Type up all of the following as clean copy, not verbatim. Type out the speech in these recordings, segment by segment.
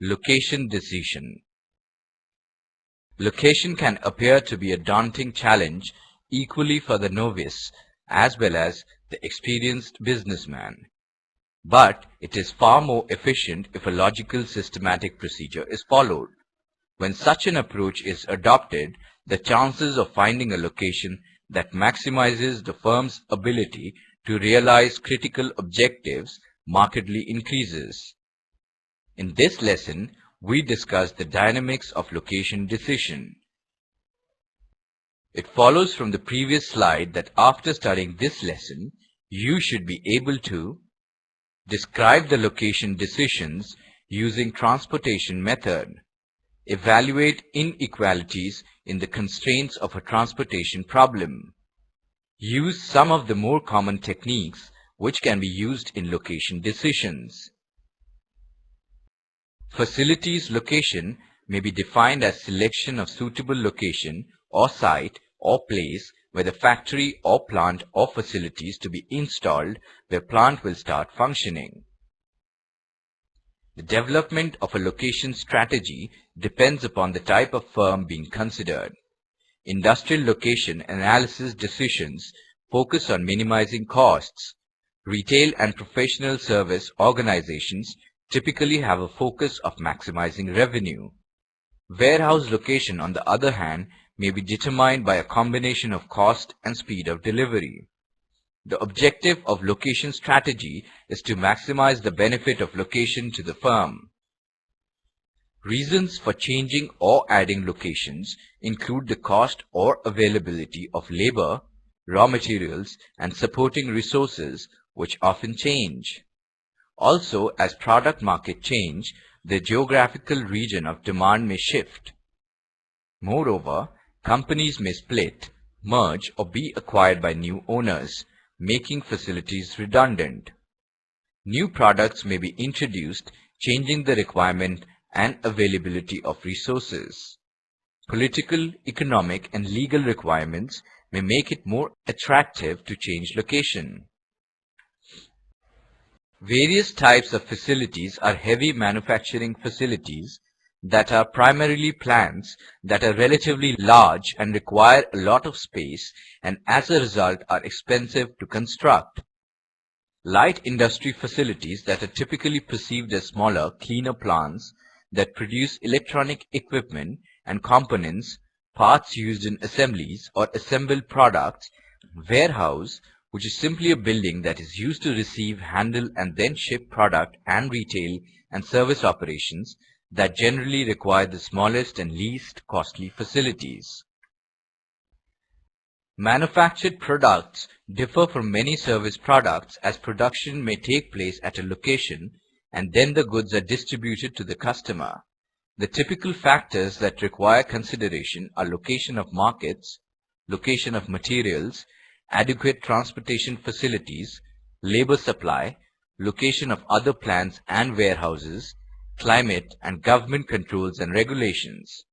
Location decision. Location can appear to be a daunting challenge equally for the novice as well as the experienced businessman. But it is far more efficient if a logical systematic procedure is followed. When such an approach is adopted, the chances of finding a location that maximizes the firm's ability to realize critical objectives markedly increases. In this lesson, we discuss the dynamics of location decision. It follows from the previous slide that after studying this lesson, you should be able to describe the location decisions using transportation method, evaluate inequalities in the constraints of a transportation problem, use some of the more common techniques which can be used in location decisions. Facilities location may be defined as selection of suitable location or site or place where the factory or plant or facilities to be installed where plant will start functioning. The development of a location strategy depends upon the type of firm being considered. Industrial location analysis decisions focus on minimizing costs. Retail and professional service organizations typically have a focus of maximizing revenue. Warehouse location, on the other hand, may be determined by a combination of cost and speed of delivery. The objective of location strategy is to maximize the benefit of location to the firm. Reasons for changing or adding locations include the cost or availability of labor, raw materials, and supporting resources, which often change. Also, as product market change, the geographical region of demand may shift. Moreover, companies may split, merge, or be acquired by new owners, making facilities redundant. New products may be introduced, changing the requirement and availability of resources. Political, economic, and legal requirements may make it more attractive to change location. Various types of facilities are heavy manufacturing facilities that are primarily plants that are relatively large and require a lot of space and as a result are expensive to construct. Light industry facilities that are typically perceived as smaller, cleaner plants that produce electronic equipment and components, parts used in assemblies or assembled products. Warehouse, which is simply a building that is used to receive, handle, and then ship product, and retail and service operations that generally require the smallest and least costly facilities. Manufactured products differ from many service products as production may take place at a location and then the goods are distributed to the customer. The typical factors that require consideration are location of markets, location of materials, adequate transportation facilities, labor supply, location of other plants and warehouses, climate, and government controls and regulations.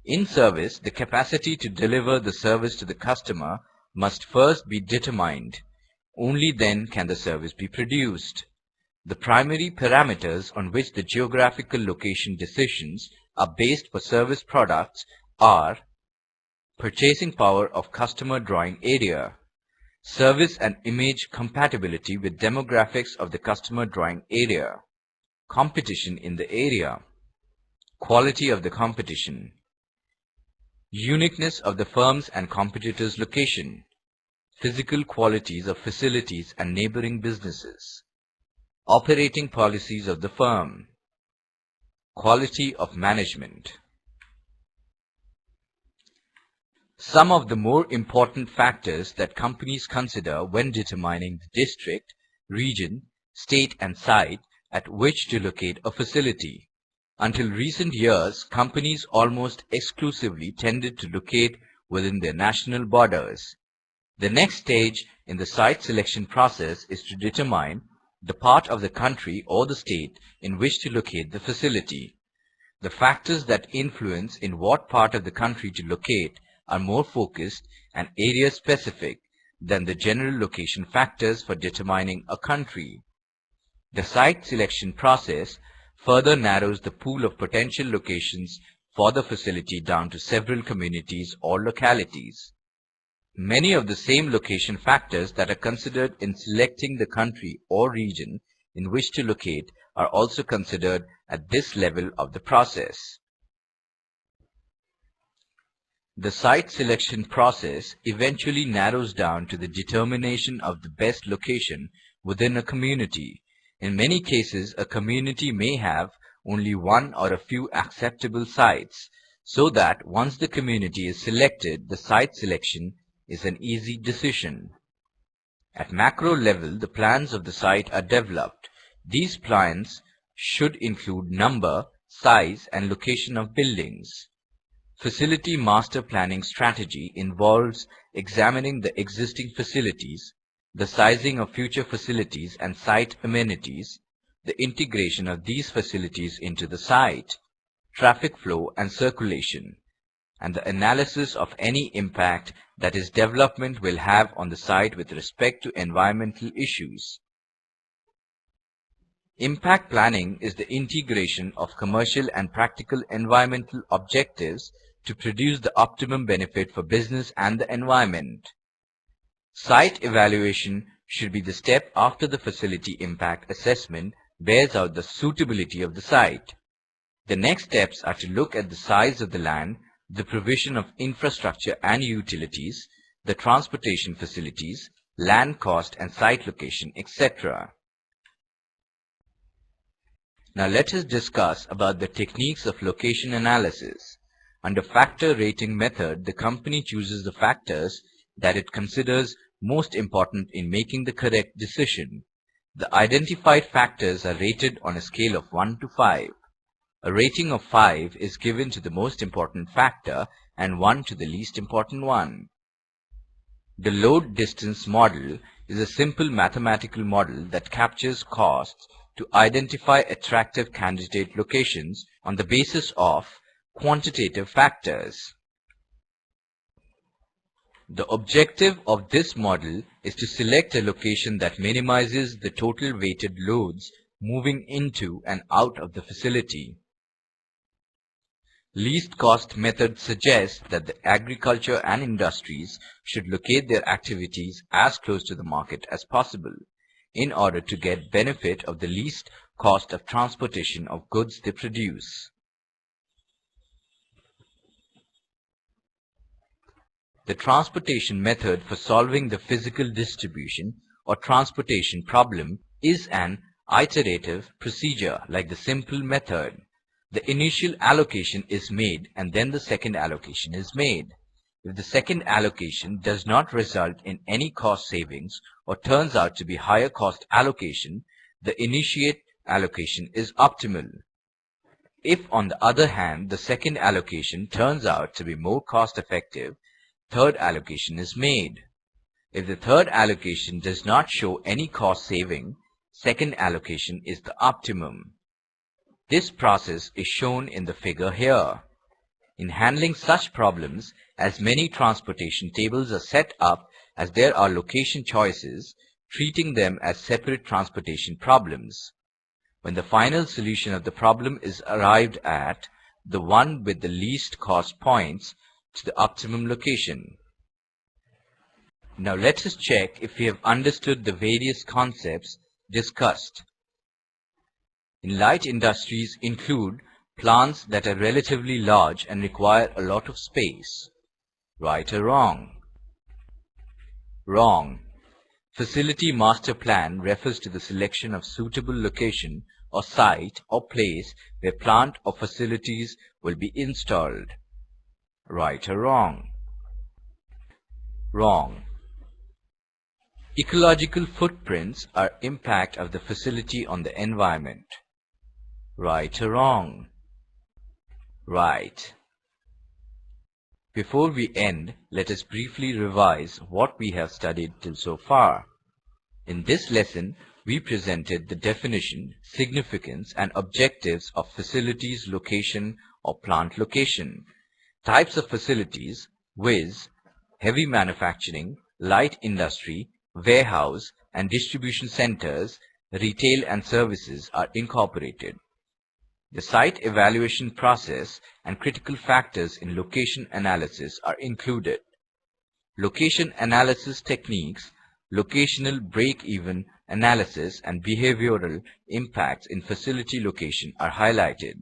In service, the capacity to deliver the service to the customer must first be determined. Only then can the service be produced. The primary parameters on which the geographical location decisions are based for service products are purchasing power of customer drawing area, service and image compatibility with demographics of the customer drawing area, competition in the area, quality of the competition, uniqueness of the firm's and competitors' location, physical qualities of facilities and neighboring businesses, operating policies of the firm, quality of management. Some of the more important factors that companies consider when determining the district, region, state, and site at which to locate a facility. Until recent years, companies almost exclusively tended to locate within their national borders. The next stage in the site selection process is to determine the part of the country or the state in which to locate the facility. The factors that influence in what part of the country to locate are more focused and area-specific than the general location factors for determining a country. The site selection process further narrows the pool of potential locations for the facility down to several communities or localities. Many of the same location factors that are considered in selecting the country or region in which to locate are also considered at this level of the process. The site selection process eventually narrows down to the determination of the best location within a community. In many cases, a community may have only one or a few acceptable sites, so that once the community is selected, the site selection is an easy decision. At macro level, the plans of the site are developed. These plans should include number, size, and location of buildings. Facility master planning strategy involves examining the existing facilities, the sizing of future facilities and site amenities, the integration of these facilities into the site, traffic flow and circulation, and the analysis of any impact that its development will have on the site with respect to environmental issues. Impact planning is the integration of commercial and practical environmental objectives to produce the optimum benefit for business and the environment. Site evaluation should be the step after the facility impact assessment bears out the suitability of the site. The next steps are to look at the size of the land, the provision of infrastructure and utilities, the transportation facilities, land cost and site location, etc. Now let us discuss about the techniques of location analysis. Under factor rating method, the company chooses the factors that it considers most important in making the correct decision. The identified factors are rated on a scale of 1 to 5. A rating of 5 is given to the most important factor and 1 to the least important one. The load distance model is a simple mathematical model that captures costs to identify attractive candidate locations on the basis of quantitative factors. The objective of this model is to select a location that minimizes the total weighted loads moving into and out of the facility. Least cost method suggests that the agriculture and industries should locate their activities as close to the market as possible in order to get benefit of the least cost of transportation of goods they produce. The transportation method for solving the physical distribution or transportation problem is an iterative procedure like the simple method. The initial allocation is made and then the second allocation is made. If the second allocation does not result in any cost savings or turns out to be higher cost allocation, the initiate allocation is optimal. If, on the other hand, the second allocation turns out to be more cost effective, third allocation is made. If the third allocation does not show any cost saving, second allocation is the optimum. This process is shown in the figure here. In handling such problems, as many transportation tables are set up as there are location choices, treating them as separate transportation problems. When the final solution of the problem is arrived at, the one with the least cost points to the optimum location. Now let us check if we have understood the various concepts discussed. In light industries include plants that are relatively large and require a lot of space. Right or wrong? Wrong. Facility master plan refers to the selection of suitable location or site or place where plant or facilities will be installed. Right or wrong? Wrong. Ecological footprints are impact of the facility on the environment. Right or wrong? Right. Before we end, let us briefly revise what we have studied till so far. In this lesson, we presented the definition, significance, and objectives of facilities location or plant location. Types of facilities, viz., heavy manufacturing, light industry, warehouse, and distribution centers, retail and services are incorporated. The site evaluation process and critical factors in location analysis are included. Location analysis techniques, locational break-even analysis, and behavioral impacts in facility location are highlighted.